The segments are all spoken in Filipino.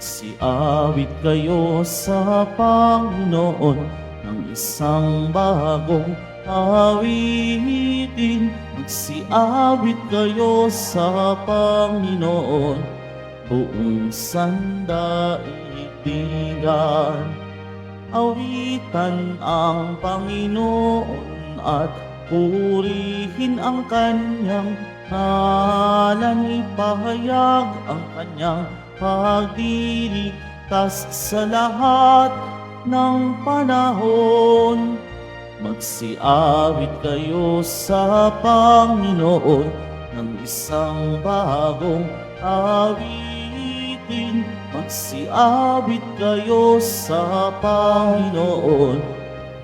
Magsiawit kayo sa Panginoon ng isang bagong awitin. Magsiawit kayo sa Panginoon, buong sandaigdigan. Awitan ang Panginoon at purihin ang kanyang ngalan. Ipahayag ang kanyang pagdiritas sa lahat ng panahon. Magsiawit kayo sa Panginoon ng isang bagong awitin. Magsiawit kayo sa Panginoon,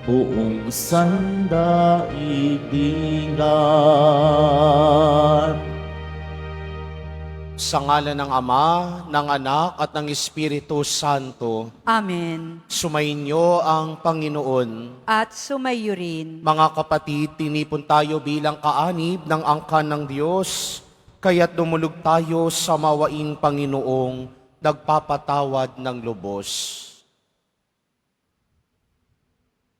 buong sandaigdigan. Sa ngalan ng Ama, ng Anak, at ng Espiritu Santo. Amen. Sumainyo ang Panginoon. At sumayo rin. Mga kapatid, tinipon tayo bilang kaanib ng angkan ng Diyos, kaya't dumulog tayo sa mawaing Panginoong nagpapatawad ng lubos.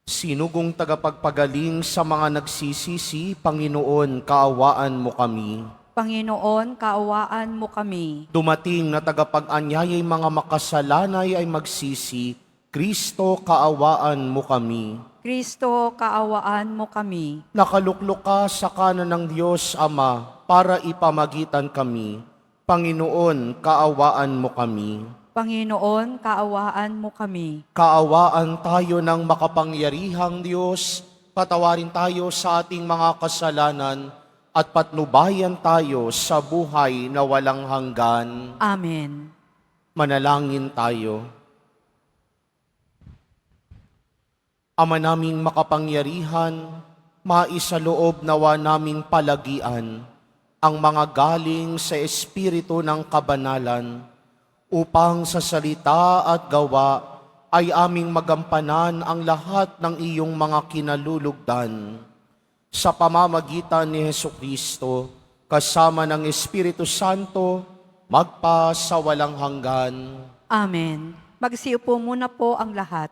Sinugong tagapagpagaling sa mga nagsisisi, Panginoon, kaawaan mo kami. Panginoon, kaawaan mo kami. Dumating na tagapag-anyayay mga makasalanay ay magsisi, Kristo, kaawaan mo kami. Kristo, kaawaan mo kami. Nakaluklok ka sa kanan ng Diyos Ama para ipamagitan kami. Panginoon, kaawaan mo kami. Panginoon, kaawaan mo kami. Kaawaan tayo ng makapangyarihang Diyos, patawarin tayo sa ating mga kasalanan, at patnubayan tayo sa buhay na walang hanggan. Amen. Manalangin tayo. Ama naming makapangyarihan, maisaloob nawa naming palagian ang mga galing sa Espiritu ng kabanalan, upang sa salita at gawa ay aming magampanan ang lahat ng iyong mga kinalulugdan. Sa pamamagitan ni Hesukristo, kasama ng Espiritu Santo, magpa sa walang hanggan. Amen. Magsiupo muna po ang lahat.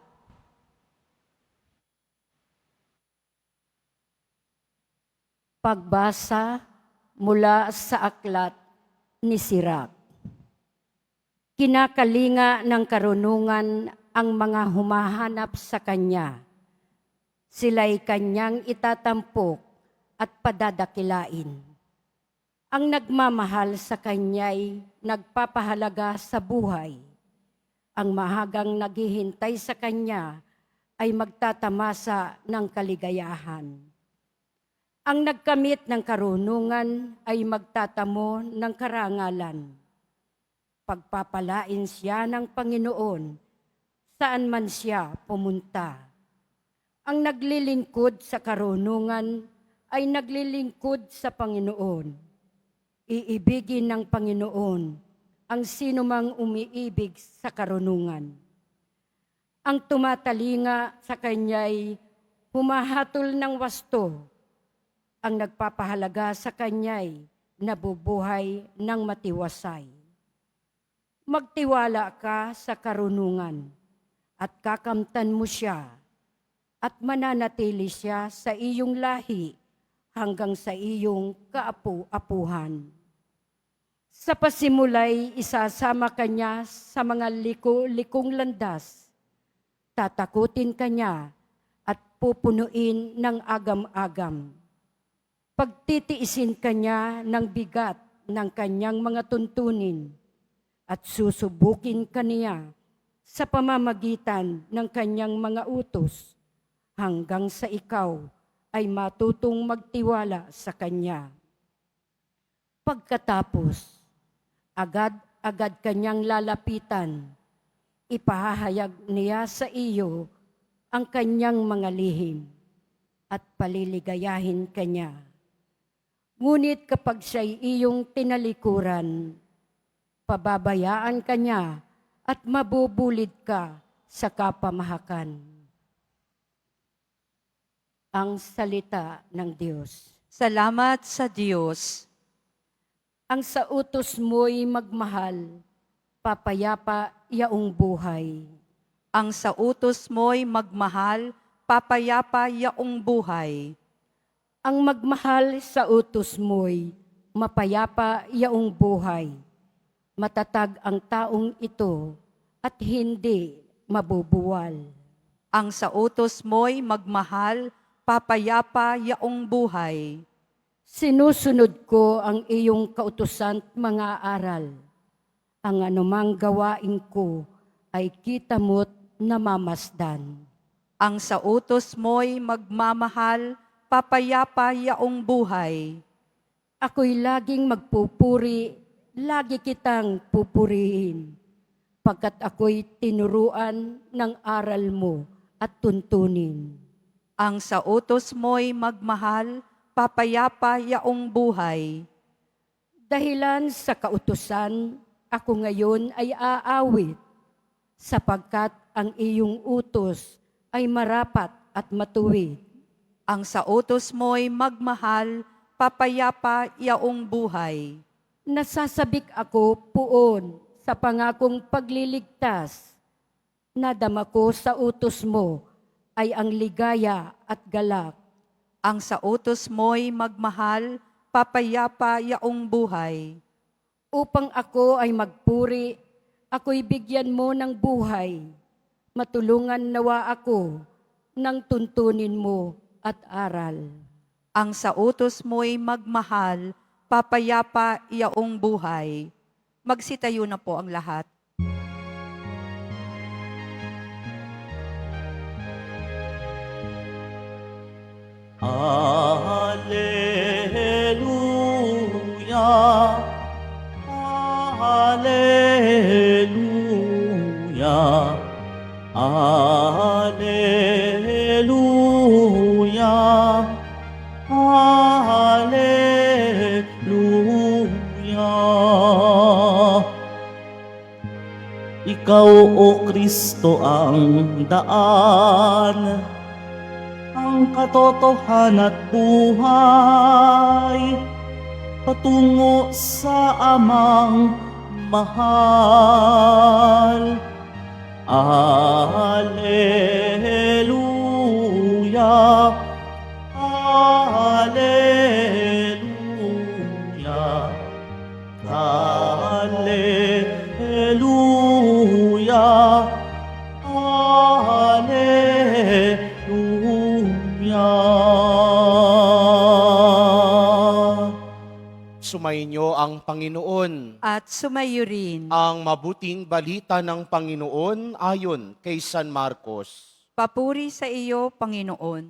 Pagbasa mula sa aklat ni Sirach. Kinakalinga ng karunungan ang mga humahanap sa kanya. Sila'y kanyang itatampok at padadakilain. Ang nagmamahal sa kanya'y nagpapahalaga sa buhay. Ang mahagang naghihintay sa kanya ay magtatamasa ng kaligayahan. Ang nagkamit ng karunungan ay magtatamo ng karangalan. Pagpapalain siya ng Panginoon saan man siya pumunta. Ang naglilingkod sa karunungan ay naglilingkod sa Panginoon. Iibigin ng Panginoon ang sinumang umiibig sa karunungan. Ang tumatalinga sa kanya'y humahatol ng wasto. Ang nagpapahalaga sa kanya'y nabubuhay ng matiwasay. Magtiwala ka sa karunungan at kakamtan mo siya, at mananatili siya sa iyong lahi hanggang sa iyong kaapu-apuhan. Sa pasimulay, isasama kanya sa mga liko-likong landas. Tatakutin kanya at pupunuin ng agam-agam. Pagtitiisin kanya ng bigat ng kanyang mga tuntunin at susubukin kaniya sa pamamagitan ng kanyang mga utos, hanggang sa ikaw ay matutong magtiwala sa kanya. Pagkatapos, agad-agad kanyang lalapitan, ipahahayag niya sa iyo ang kanyang mga lihim at paliligayahin kanya. Ngunit kapag siya'y iyong tinalikuran, pababayaan kanya at mabubulid ka sa kapamahakan. Ang salita ng Diyos. Salamat sa Diyos. Ang sa utos mo'y magmahal papayapa yaong buhay. Ang sa utos mo'y magmahal, papayapa yaong buhay. Ang magmahal sa utos mo'y mapayapa yaong buhay. Matatag ang taong ito at hindi mabubuwal. Ang sa utos mo'y magmahal, papayapa yaong buhay. Sinusunod ko ang iyong kautusan mga aral. Ang anumang gawain ko ay kita mo't namamasdan. Ang sa utos mo'y magmamahal, papayapa yaong buhay. Ako'y laging magpupuri, lagi kitang pupurihin, pagkat ako'y tinuruan ng aral mo at tuntunin. Ang sa utos mo'y magmahal, papayapa yaong buhay. Dahilan sa kautusan, ako ngayon ay aawit, sapagkat ang iyong utos ay marapat at matuwid. Ang sa utos mo'y magmahal, papayapa yaong buhay. Nasasabik ako poon sa pangakong pagliligtas. Nadama ko sa utos mo ay ang ligaya at galak. Ang sa utos mo'y magmahal, papayapa yaong buhay. Upang ako ay magpuri, ako'y bigyan mo ng buhay. Matulungan nawa ako ng tuntunin mo at aral. Ang sa utos mo'y magmahal, papayapa yaong buhay. Magsitayo na po ang lahat. Alleluia, Alleluia, Alleluia, Alleluia. Ikaw, O Kristo, ang daan, ang katotohanan at buhay, patungo sa Amang mahal. Alleluia, Alleluia, Alleluia, Alleluia. Sumainyo ang Panginoon. At sumayo rin. Ang mabuting balita ng Panginoon ayon kay San Marcos. Papuri sa iyo, Panginoon.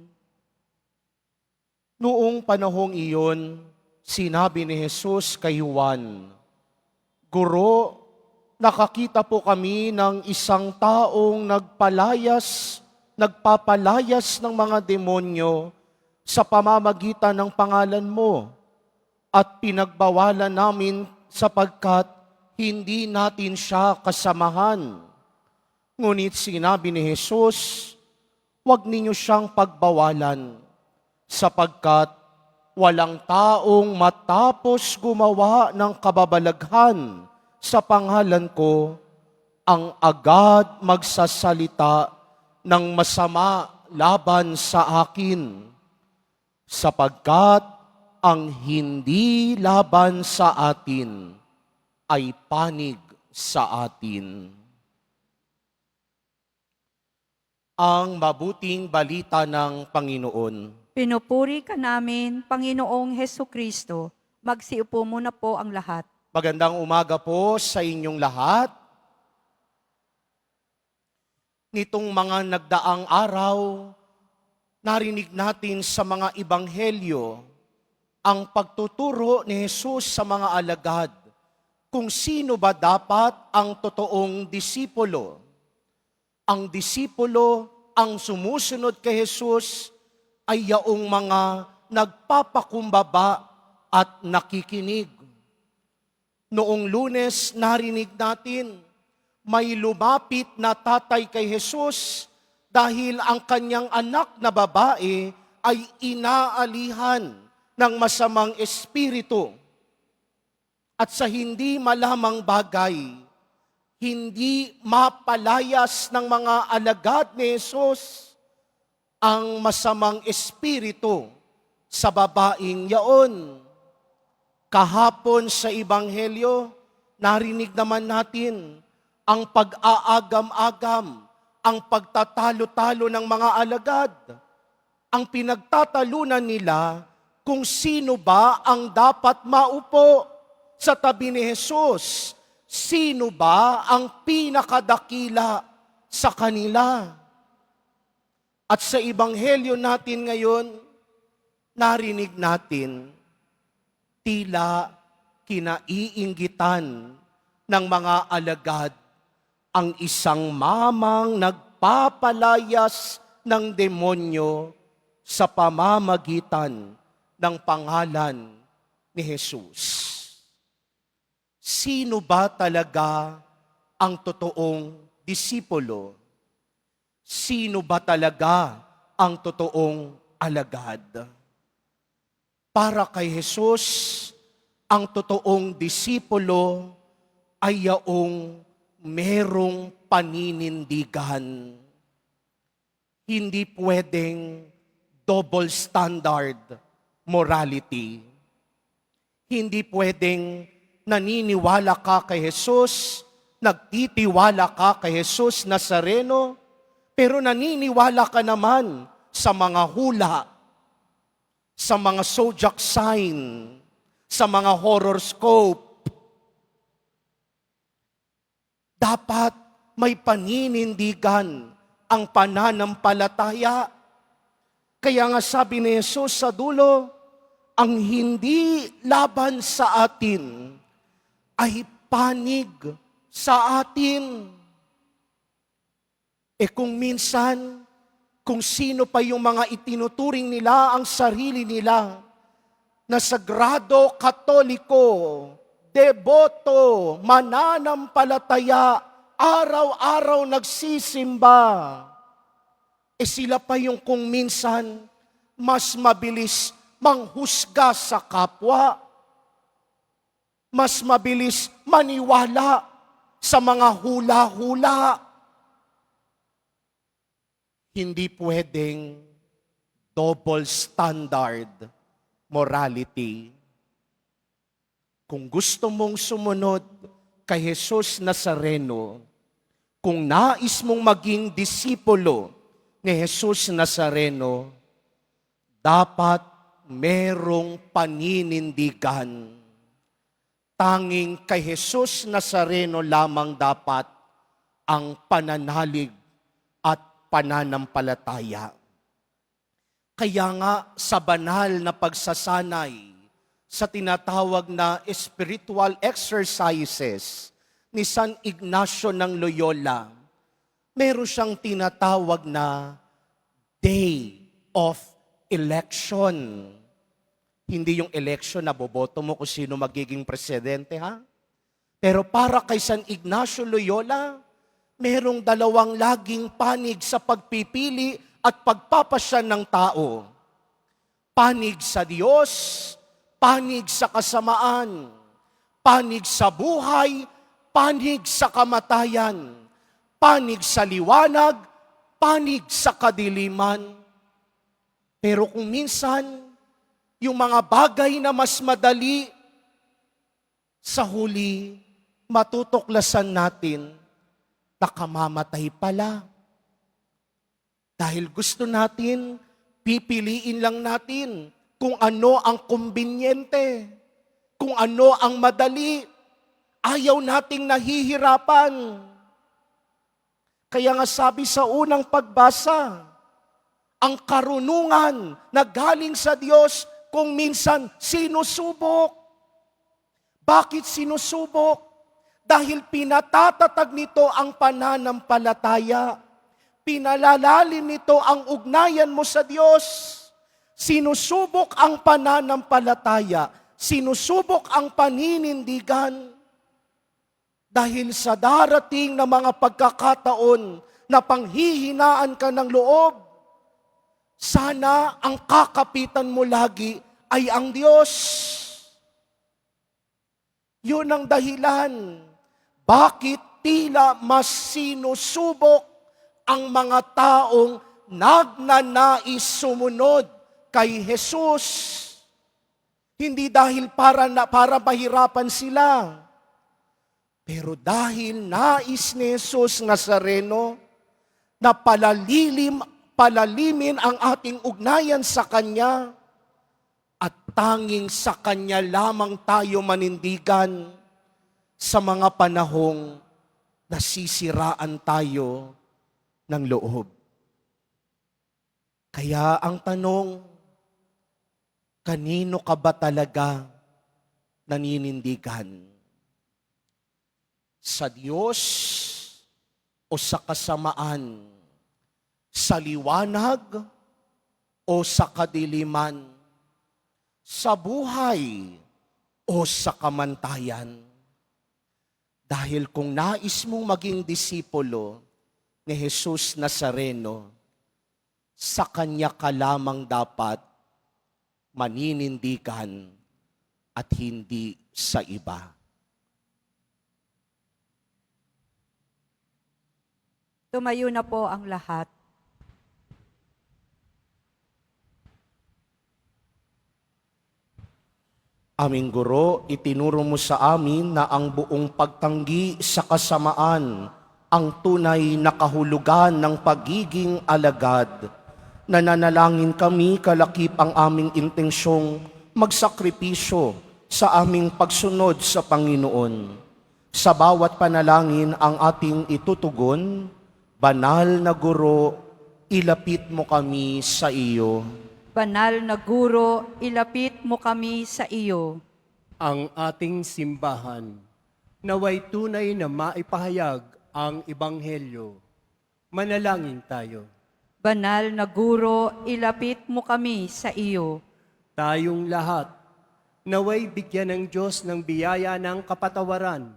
Noong panahong iyon, sinabi ni Jesus kay Juan, Guro, nakakita po kami ng isang taong nagpapalayas ng mga demonyo sa pamamagitan ng pangalan mo, at pinagbawalan namin sapagkat hindi natin siya kasamahan. Ngunit sinabi ni Jesus, huwag ninyo siyang pagbawalan, sapagkat walang taong matapos gumawa ng kababalaghan sa pangalan ko, ang agad magsasalita ng masama laban sa akin, sapagkat ang hindi laban sa atin ay panig sa atin. Ang mabuting balita ng Panginoon. Pinupuri ka namin, Panginoong Hesukristo. Magsiupo muna po ang lahat. Magandang umaga po sa inyong lahat. Nitong mga nagdaang araw, narinig natin sa mga ebanghelyo ang pagtuturo ni Jesus sa mga alagad kung sino ba dapat ang totoong disipulo. Ang disipulo, ang sumusunod kay Jesus, ay yaong mga nagpapakumbaba at nakikinig. Noong Lunes, narinig natin, may lumapit na tatay kay Jesus dahil ang kanyang anak na babae ay inaalihan ng masamang espiritu. At sa hindi malamang bagay, hindi mapalayas ng mga alagad ni Jesus ang masamang espiritu sa babaeng yaon. Kahapon sa Ebanghelyo, narinig naman natin ang pag-aagam-agam, ang pagtatalo-talo ng mga alagad. Ang pinagtatalunan nila kung sino ba ang dapat maupo sa tabi ni Jesus. Sino ba ang pinakadakila sa kanila? At sa Ebanghelyo natin ngayon, narinig natin, tila kinaiinggitan ng mga alagad ang isang mamang nagpapalayas ng demonyo sa pamamagitan ng pangalan ni Jesus. Sino ba talaga ang totoong disipulo? Sino ba talaga ang totoong alagad? Para kay Jesus, ang totoong disipulo ay yaong merong paninindigan. Hindi pwedeng double standard morality. Hindi pwedeng naniniwala ka kay Jesus, nagtitiwala ka kay Jesus Nazareno, pero naniniwala ka naman sa mga hula, sa mga zodiac sign, sa mga horoscope. Dapat may paninindigan ang pananampalataya. Kaya nga sabi ni Jesus sa dulo, ang hindi laban sa atin ay panig sa atin. Kung minsan, kung sino pa yung mga itinuturing nila ang sarili nila na sagrado, katoliko, deboto, mananampalataya, araw-araw nagsisimba, sila pa yung kung minsan mas mabilis manghusga sa kapwa, mas mabilis maniwala sa mga hula-hula. Hindi pwedeng double standard morality. Kung gusto mong sumunod kay Jesus Nazareno, kung nais mong maging disipulo ni Jesus Nazareno, dapat merong paninindigan. Tanging kay Jesus Nazareno lamang dapat ang pananalig at pananampalataya. Kaya nga sa banal na pagsasanay, sa tinatawag na spiritual exercises ni San Ignacio ng Loyola, meron siyang tinatawag na day of election. Hindi yung election na boboto mo kung sino magiging presidente, ha? Pero para kay San Ignacio Loyola, merong dalawang laging panig sa pagpipili at pagpapasya ng tao. Panig sa Diyos, panig sa kasamaan, panig sa buhay, panig sa kamatayan, panig sa liwanag, panig sa kadiliman. Pero kung minsan, yung mga bagay na mas madali, sa huli, matutuklasan natin na kamamatay pala. Dahil gusto natin, pipiliin lang natin kung ano ang kumbinyente, kung ano ang madali. Ayaw nating nahihirapan. Kaya nga sabi sa unang pagbasa, ang karunungan na galing sa Diyos kung minsan sinusubok. Bakit sinusubok? Dahil pinatatatag nito ang pananampalataya. Pinalalalim nito ang ugnayan mo sa Diyos. Sinusubok ang pananampalataya. Sinusubok ang paninindigan. Dahil sa darating na mga pagkakataon na panghihinaan ka ng loob, sana ang kakapitan mo lagi ay ang Diyos. Yun ang dahilan bakit tila mas sinusubok ang mga taong nagnanais sumunod kay Jesus. Hindi dahil para mahirapan sila, pero dahil nais ni Jesus Nazareno na palalimin ang ating ugnayan sa Kanya at tanging sa Kanya lamang tayo manindigan sa mga panahong nasisiraan tayo ng loob. Kaya ang tanong, kanino ka ba talaga naninindigan? Sa Diyos o sa kasamaan? Sa liwanag o sa kadiliman? Sa buhay o sa kamantayan? Dahil kung nais mong maging disipulo ni Jesus Nazareno, sa Kanya ka lamang dapat maninindigan at hindi sa iba. Tumayo na po ang lahat. Aming Guro, itinuro mo sa amin na ang buong pagtanggi sa kasamaan ang tunay na kahulugan ng pagiging alagad. Nananalangin kami kalakip ang aming intensyong magsakripisyo sa aming pagsunod sa Panginoon. Sa bawat panalangin ang ating itutugon, Banal na Guro, ilapit mo kami sa iyo. Banal na Guro, ilapit mo kami sa iyo. Ang ating simbahan, naway tunay na maipahayag ang Ebanghelyo. Manalangin tayo. Banal na Guro, ilapit mo kami sa iyo. Tayong lahat, naway bigyan ng Diyos ng biyaya ng kapatawaran,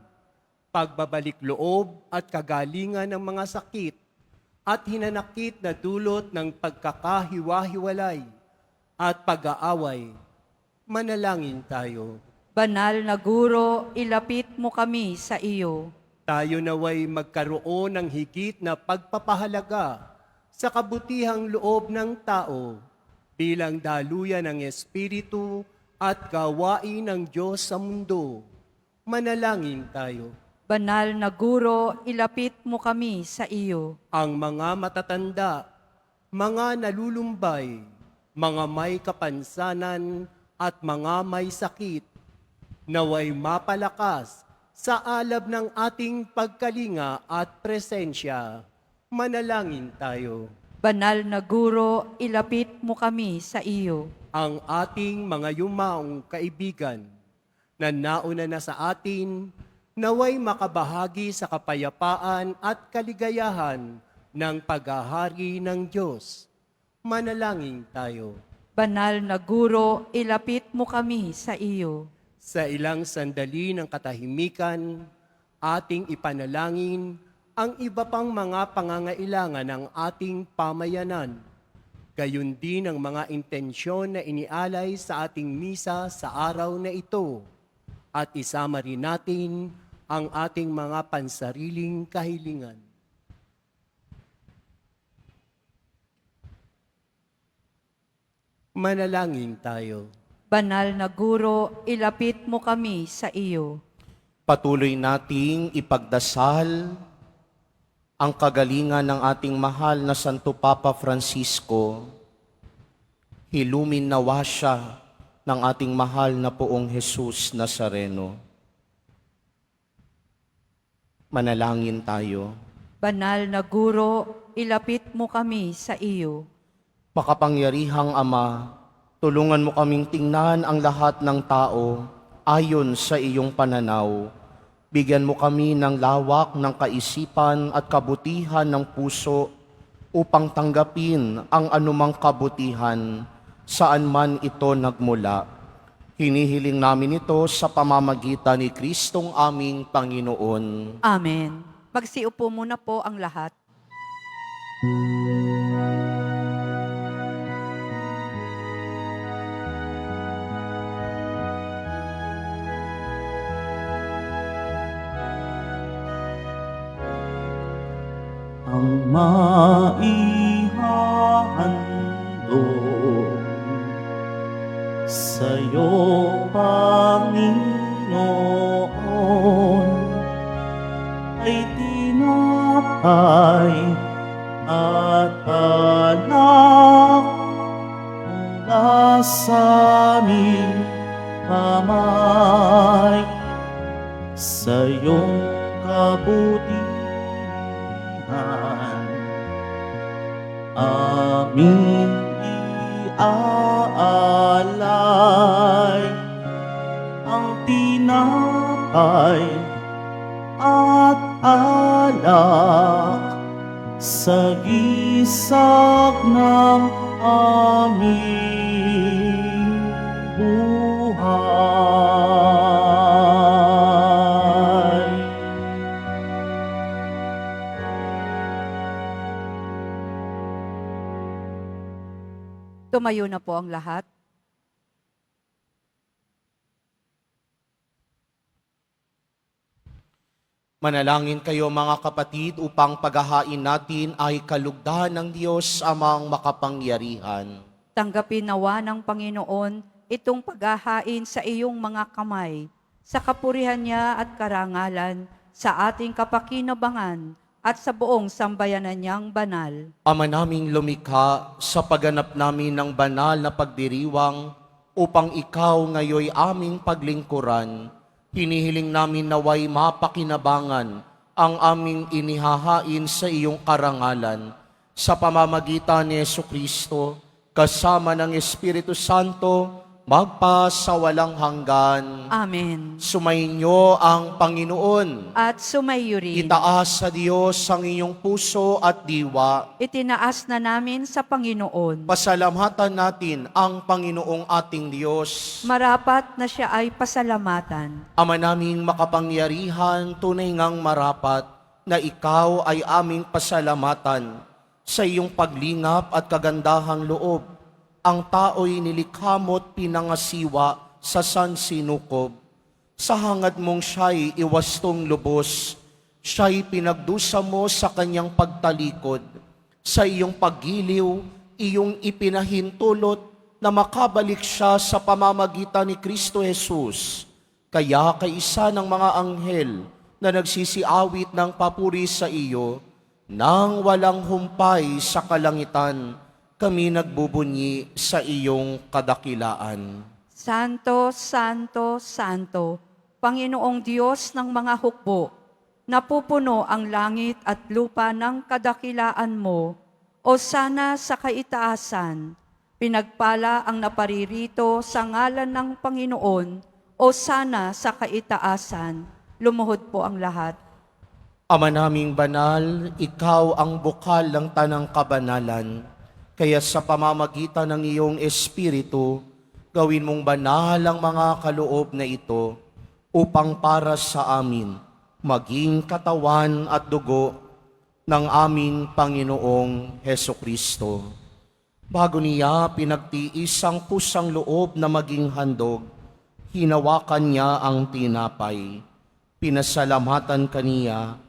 pagbabalik loob at kagalingan ng mga sakit at hinanakit na dulot ng pagkakahiwa-hiwalay at pag-aaway. Manalangin tayo. Banal na Guro, ilapit mo kami sa iyo. Tayo naway magkaroon ng higit na pagpapahalaga sa kabutihang loob ng tao bilang daluyan ng Espiritu at gawain ng Diyos sa mundo. Manalangin tayo. Banal na Guro, ilapit mo kami sa iyo. Ang mga matatanda, mga nalulumbay, mga may kapansanan at mga may sakit, naway mapalakas sa alab ng ating pagkalinga at presensya. Manalangin tayo. Banal na Guro, ilapit mo kami sa iyo. Ang ating mga yumaong kaibigan na nauna na sa atin, naway makabahagi sa kapayapaan at kaligayahan ng paghahari ng Diyos. Manalangin tayo. Banal na Guro, ilapit mo kami sa iyo. Sa ilang sandali ng katahimikan, ating ipanalangin ang iba pang mga pangangailangan ng ating pamayanan. Gayon din ang mga intensyon na inialay sa ating misa sa araw na ito. At isama rin natin ang ating mga pansariling kahilingan. Manalangin tayo. Banal na Guro, ilapit mo kami sa iyo. Patuloy nating ipagdasal ang kagalingan ng ating mahal na Santo Papa Francisco. Hilumin nawa siya ng ating mahal na Poong Jesus Nazareno. Manalangin tayo. Banal na Guro, ilapit mo kami sa iyo. Makapangyarihang Ama, tulungan mo kaming tingnan ang lahat ng tao ayon sa iyong pananaw. Bigyan mo kami ng lawak ng kaisipan at kabutihan ng puso upang tanggapin ang anumang kabutihan saan man ito nagmula. Hinihiling namin ito sa pamamagitan ni Kristong aming Panginoon. Amen. Magsiupo muna po ang lahat. ang maihahandog sa'yo, Panginoon, ay tinapay at alak mula sa aming kamay. Sa iyong kabutihan aming iaalay ang tinapay at alak sa gisag ng aming buhay. Tumayo na po ang lahat. Manalangin kayo mga kapatid upang paghahain natin ay kalugdan ng Diyos amang makapangyarihan. Tanggapin nawa ng Panginoon itong paghahain sa iyong mga kamay, sa kapurihan niya at karangalan, sa ating kapakinabangan, at sa buong sambayanan niyang banal. Ama naming lumikha, sa pagganap namin ng banal na pagdiriwang, upang ikaw ngayoy aming paglingkuran, hinihiling namin naway mapakinabangan ang aming inihahain sa iyong karangalan, sa pamamagitan ni Jesucristo, kasama ng Espiritu Santo, magpasawalang hanggan. Amen. Sumainyo ang Panginoon. At sumayo rin. Itaas sa Diyos ang inyong puso at diwa. Itinaas na namin sa Panginoon. Pasalamatan natin ang Panginoong ating Diyos. Marapat na siya ay pasalamatan. Ama naming makapangyarihan, tunay ngang marapat na ikaw ay aming pasalamatan sa iyong paglingap at kagandahang loob. Ang tao'y nilikha mo't pinangasiwa sa sansinukob. Sa hangad mong siya'y iwastong lubos, siya'y pinagdusa mo sa kanyang pagtalikod. Sa iyong paggiliw, iyong ipinahintulot na makabalik siya sa pamamagitan ni Kristo Jesus. Kaya kaisa ng mga anghel na nagsisiawit ng papuri sa iyo, nang walang humpay sa kalangitan, kami nagbubunyi sa iyong kadakilaan. Santo, Santo, Santo, Panginoong Diyos ng mga hukbo, napupuno ang langit at lupa ng kadakilaan mo, o sana sa kaitaasan, pinagpala ang naparirito sa ngalan ng Panginoon, o sana sa kaitaasan, lumuhod po ang lahat. Ama naming banal, ikaw ang bukal ng tanang kabanalan. Kaya sa pamamagitan ng iyong Espiritu, gawin mong banal ang mga kaloob na ito upang para sa amin maging katawan at dugo ng aming Panginoong Hesukristo. Bago niya pinagtiis ang pusang loob na maging handog, hinawakan niya ang tinapay, pinasalamatan kaniya,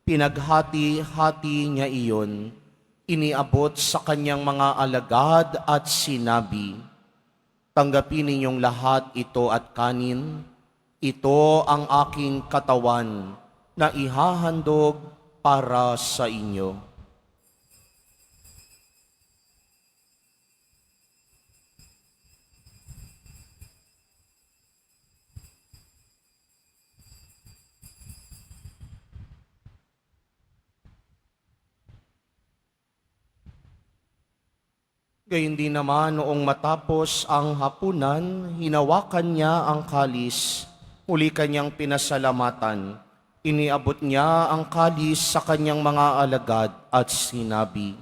pinaghati-hati niya iyon, iniabot sa kanyang mga alagad at sinabi, tanggapin ninyong lahat ito at kanin, ito ang aking katawan na ihahandog para sa inyo. Gayun din naman noong matapos ang hapunan, hinawakan niya ang kalis, muli kanyang pinasalamatan. Iniabot niya ang kalis sa kanyang mga alagad at sinabi,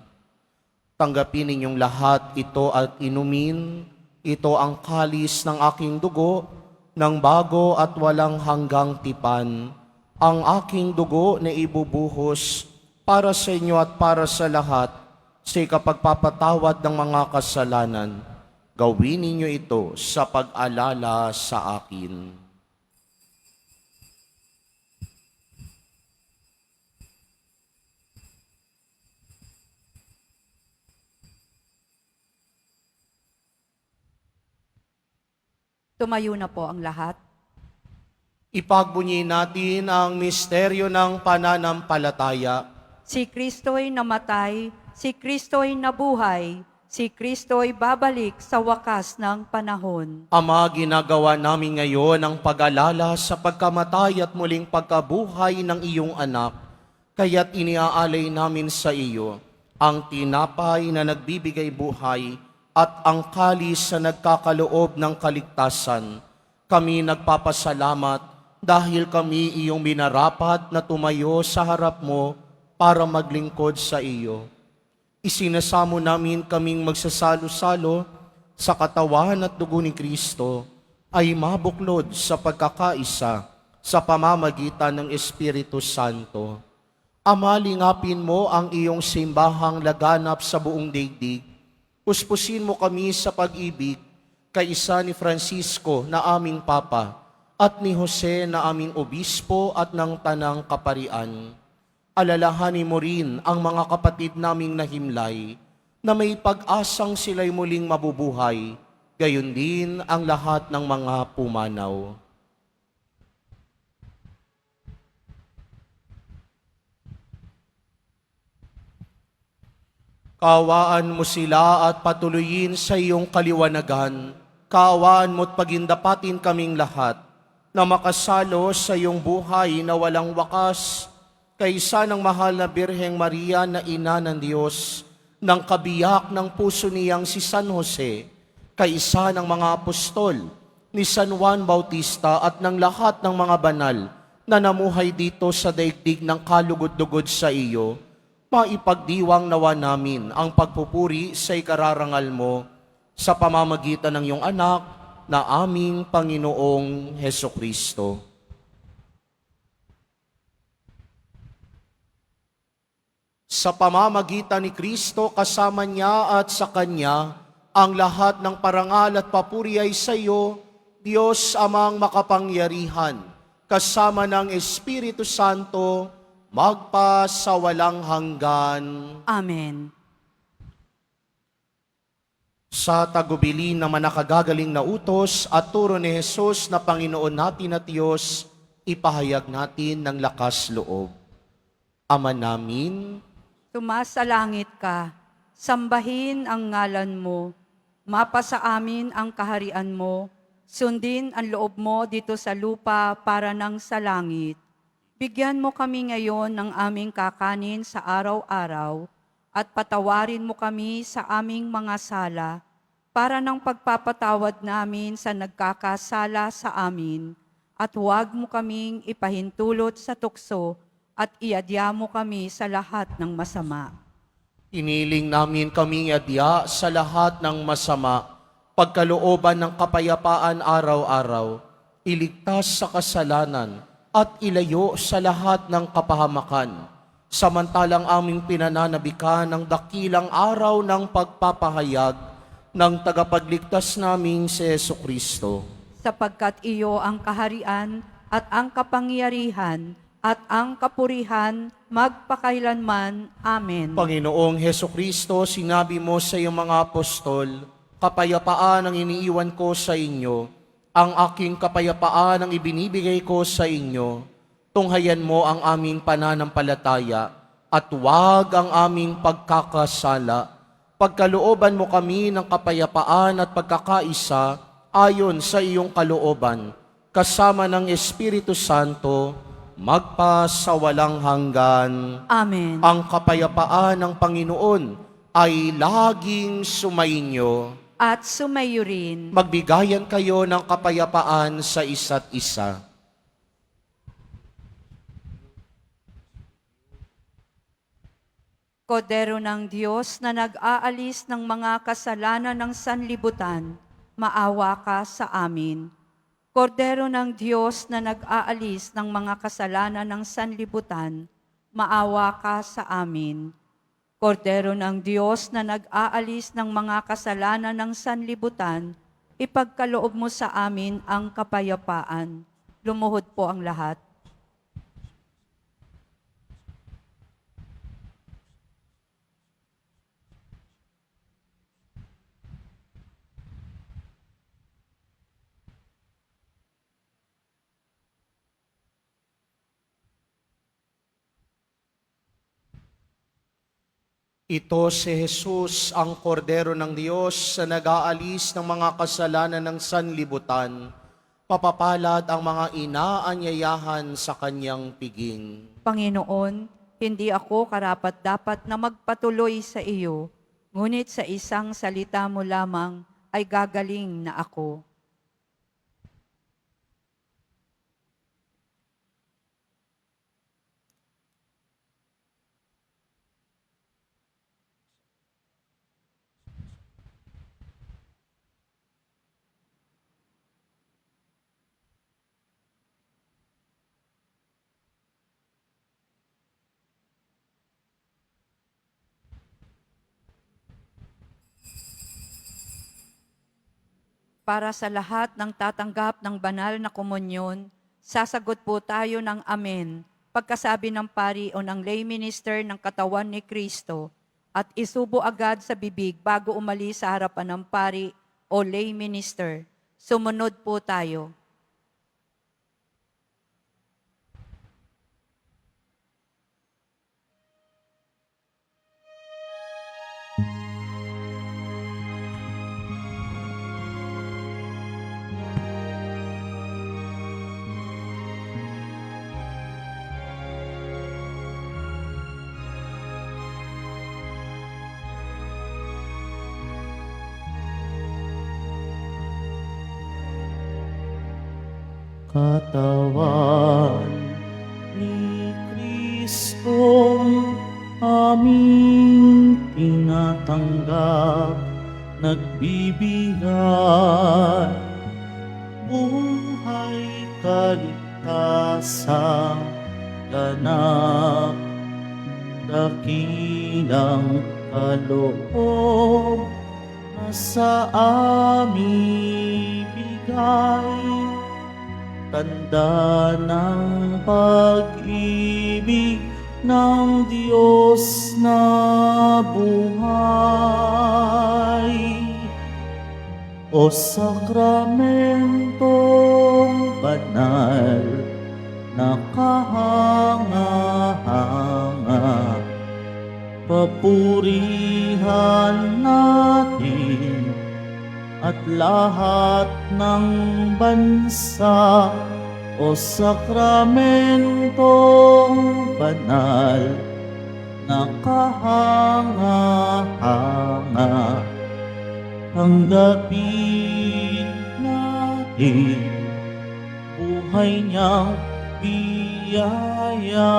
tanggapin ninyong lahat ito at inumin, ito ang kalis ng aking dugo, ng bago at walang hanggang tipan, ang aking dugo na ibubuhos para sa inyo at para sa lahat, sa ikapagpapatawad ng mga kasalanan. Gawin ninyo ito sa pag-alala sa akin. Tumayo na po ang lahat. Ipagbunyi natin ang misteryo ng pananampalataya. Si Kristo'y namatay, si Kristo'y nabuhay, si Kristo'y babalik sa wakas ng panahon. Ama, ginagawa namin ngayon ang pag-alala sa pagkamatay at muling pagkabuhay ng iyong anak. Kaya't iniaalay namin sa iyo ang tinapay na nagbibigay buhay at ang kalis na nagkakaloob ng kaligtasan. Kami nagpapasalamat dahil kami iyong minarapat na tumayo sa harap mo para maglingkod sa iyo. Isinasamo namin kaming magsasalo-salo sa katawan at dugo ni Kristo ay mabuklod sa pagkakaisa sa pamamagitan ng Espiritu Santo. Ama, lingapin mo ang iyong simbahang laganap sa buong daigdig. Puspusin mo kami sa pag-ibig kaisa ni Francisco na aming Papa at ni Jose na aming obispo at ng tanang kaparian. Alalahanin mo rin ang mga kapatid naming nahimlay na may pag-asang sila'y muling mabubuhay, gayon din ang lahat ng mga pumanaw. Kaawaan mo sila at patuloyin sa iyong kaliwanagan. Kaawaan mo't pagindapatin kaming lahat na makasalo sa iyong buhay na walang wakas, kaysa ng mahal na Birheng Maria na ina ng Diyos, ng kabiyak ng puso niyang si San Jose, kaysa ng mga apostol, ni San Juan Bautista at ng lahat ng mga banal na namuhay dito sa daigdig ng kalugod-lugod sa iyo, maipagdiwang nawa namin ang pagpupuri sa ikararangal mo sa pamamagitan ng iyong anak na aming Panginoong Hesukristo. Sa pamamagitan ni Kristo, kasama niya at sa Kanya, ang lahat ng parangal at papuri ay sa iyo, Diyos Amang makapangyarihan, kasama ng Espiritu Santo, magpa sa walang hanggan. Amen. Sa tagubilin ng manakagagaling na utos at turo ni Jesus na Panginoon natin at Diyos, ipahayag natin ng lakas loob. Ama namin, Tumasa langit ka, sambahin ang ngalan mo, mapasa amin ang kaharian mo, sundin ang loob mo dito sa lupa para nang sa langit. Bigyan mo kami ngayon ng aming kakanin sa araw-araw, at patawarin mo kami sa aming mga sala, para ng pagpapatawad namin sa nagkakasala sa amin, at huwag mo kaming ipahintulot sa tukso, at iadya mo kami sa lahat ng masama. iniling namin kaming adya sa lahat ng masama, pagkalooban ng kapayapaan araw-araw, iligtas sa kasalanan, at ilayo sa lahat ng kapahamakan, samantalang aming pinananabikan ng dakilang araw ng pagpapahayag ng tagapagligtas naming si Jesucristo. Sapagkat iyo ang kaharian at ang kapangyarihan at ang kapurihan magpakailanman. Amen. Panginoong Jesucristo, sinabi mo sa iyong mga apostol, kapayapaan ang iniiwan ko sa inyo, ang aking kapayapaan ang ibinibigay ko sa inyo. Tunghayan mo ang aming pananampalataya at huwag ang aming pagkakasala. Pagkalooban mo kami ng kapayapaan at pagkakaisa ayon sa iyong kalooban, kasama ng Espiritu Santo, magpa sa walang hanggan. Amen. Ang kapayapaan ng Panginoon ay laging sumainyo. At sumayo rin. Magbigayan kayo ng kapayapaan sa isa't isa. Kordero ng Diyos na nag-aalis ng mga kasalanan ng sanlibutan, maawa ka sa amin. Kordero ng Diyos na nag-aalis ng mga kasalanan ng sanlibutan, maawa ka sa amin. Kordero ng Diyos na nag-aalis ng mga kasalanan ng sanlibutan, ipagkaloob mo sa amin ang kapayapaan. Lumuhod po ang lahat. Ito si Jesus, ang kordero ng Diyos sa nag-aalis ng mga kasalanan ng sanlibutan. Papapalad ang mga inaanyayahan sa kanyang piging. Panginoon, hindi ako karapat-dapat na magpatuloy sa iyo, ngunit sa isang salita mo lamang ay gagaling na ako. Para sa lahat ng tatanggap ng banal na komunyon, sasagot po tayo ng amen pagkasabi ng pari o ng lay minister ng katawan ni Kristo at isubo agad sa bibig bago umalis sa harapan ng pari o lay minister. Sumunod po tayo. Katawan ni Kristong aming tinatanggap, nagbibigay buhay, kaligtasan, ganap, dakilang kaloob na sa aming bigay. Tanda ng pag-ibig ng Diyos na buhay. O sakramentong banal na kahanga-hanga, papurihan natin at lahat ng bansa. O sakramentong banal na kahanga-hanga, tanggapin natin buhay niyang biyaya.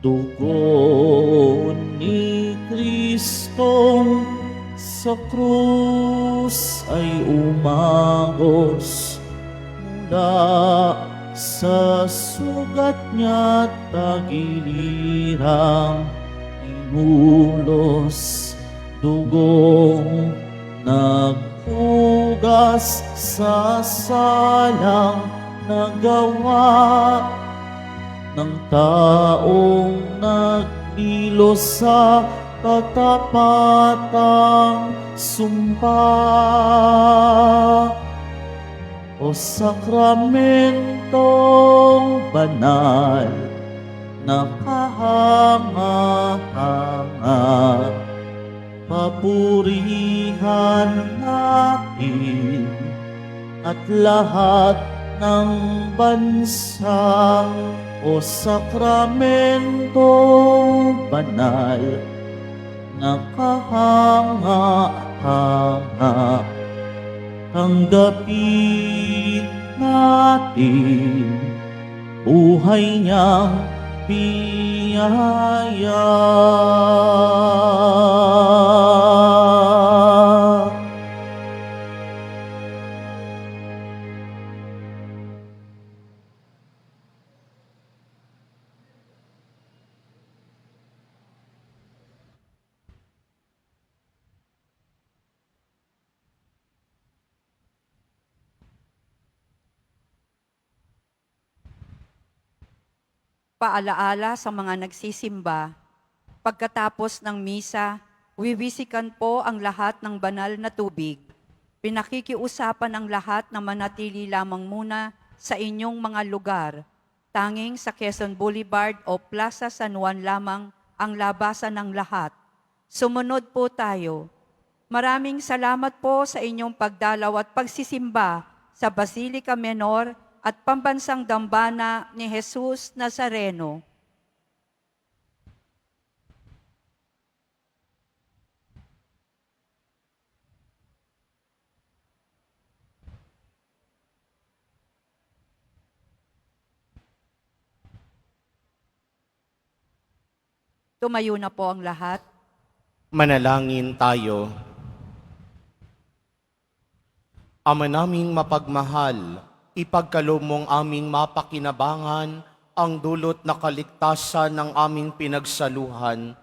Dugo ni Kristong sa krus ay umagos, mula sa sugat niya tagilirang inulos. Dugong naghugas sa salang nagawa ng taong nagkilos sa katapatang sumpa. O sakramentong banal na kahanga-hanga, papurihan natin at lahat ng bansa. O sakramentong banal na kahanga-hanga, tanggapin natin buhay niyang biyaya. Paalaala sa mga nagsisimba, pagkatapos ng misa, wiwisikan po ang lahat ng banal na tubig. Pinakikiusapan ang lahat na manatili lamang muna sa inyong mga lugar. Tanging sa Quezon Boulevard o Plaza San Juan lamang ang labasan ng lahat. Sumunod po tayo. Maraming salamat po sa inyong pagdalaw at pagsisimba sa Basilica Menor at Pambansang Dambana ni Jesus Nazareno. Tumayo na po ang lahat. Manalangin tayo. Ama naming mapagmahal, ipagkaloob mong aming mapakinabangan ang dulot na kaligtasan ng aming pinagsaluhan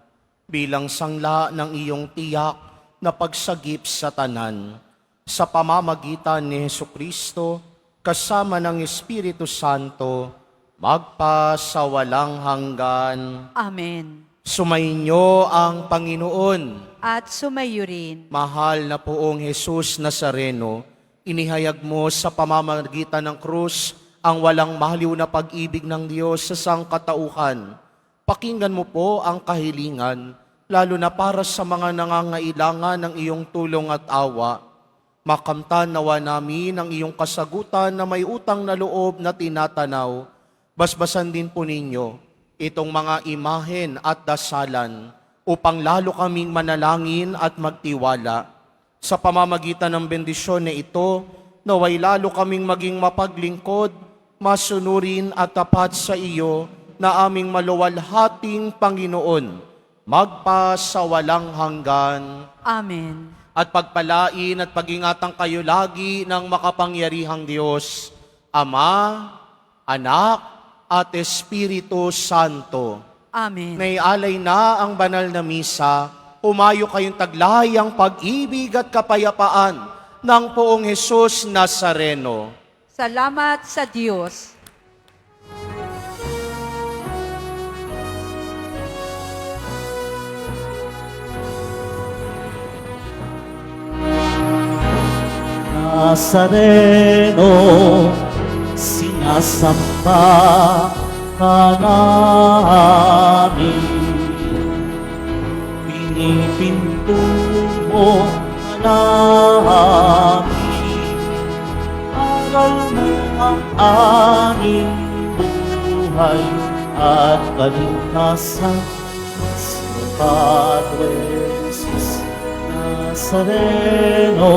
bilang sangla ng iyong tiyak na pagsagip sa tanan. Sa pamamagitan ni Hesukristo, kasama ng Espiritu Santo, magpasawalang hanggan. Amen. Sumainyo ang Panginoon. At sumayo rin. Mahal na poong Jesus Nazareno, inihayag mo sa pamamagitan ng krus ang walang mahaliw na pag-ibig ng Diyos sa sangkatauhan. Pakinggan mo po ang kahilingan, lalo na para sa mga nangangailangan ng iyong tulong at awa. Makamtan nawa namin ang iyong kasagutan na may utang na loob na tinatanaw. Basbasan din po ninyo itong mga imahen at dasalan upang lalo kaming manalangin at magtiwala. Sa pamamagitan ng bendisyon na ito, naway lalo kaming maging mapaglingkod, masunurin at tapat sa iyo na aming maluwalhating Panginoon, magpasawalang hanggan. Amen. At pagpalain at pag-ingatan kayo lagi ng makapangyarihang Diyos, Ama, Anak, at Espiritu Santo. Amen. May alay na ang banal na misa, umayo kayong taglay ang pag-ibig at kapayapaan ng poong Jesus Nazareno. Salamat sa Diyos. Nazareno, sinasamba ka namin. Pinipinto mo ka namin. Aral mo ang aming buhay at kaligtasan sa Padre Jesus Nazareno.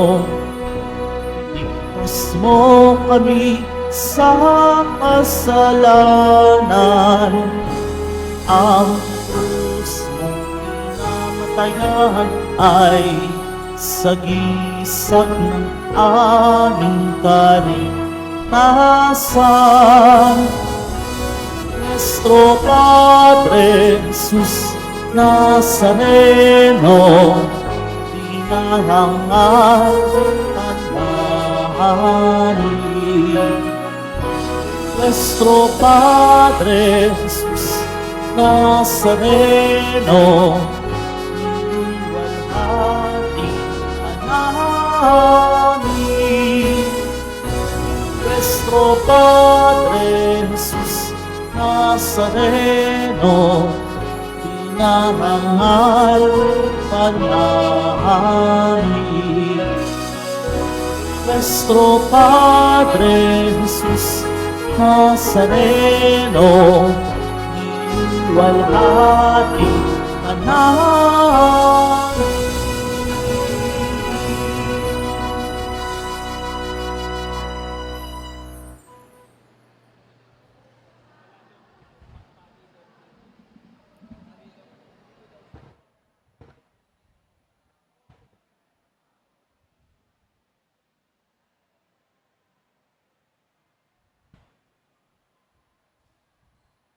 Ligtas mo kami sa kasalanan, ang krus mong pinamatayan ay sagisag ng aming kaligtasan. Nuestro Padre Jesus Nazareno, dinarangal Nuestro Padre Jesus Nazareno, iwalhati namin. Nuestro Padre Jesus Nazareno, dinarangal ka namin. Nuestro Padre Jesus Nazareno, iwalhati ka namin.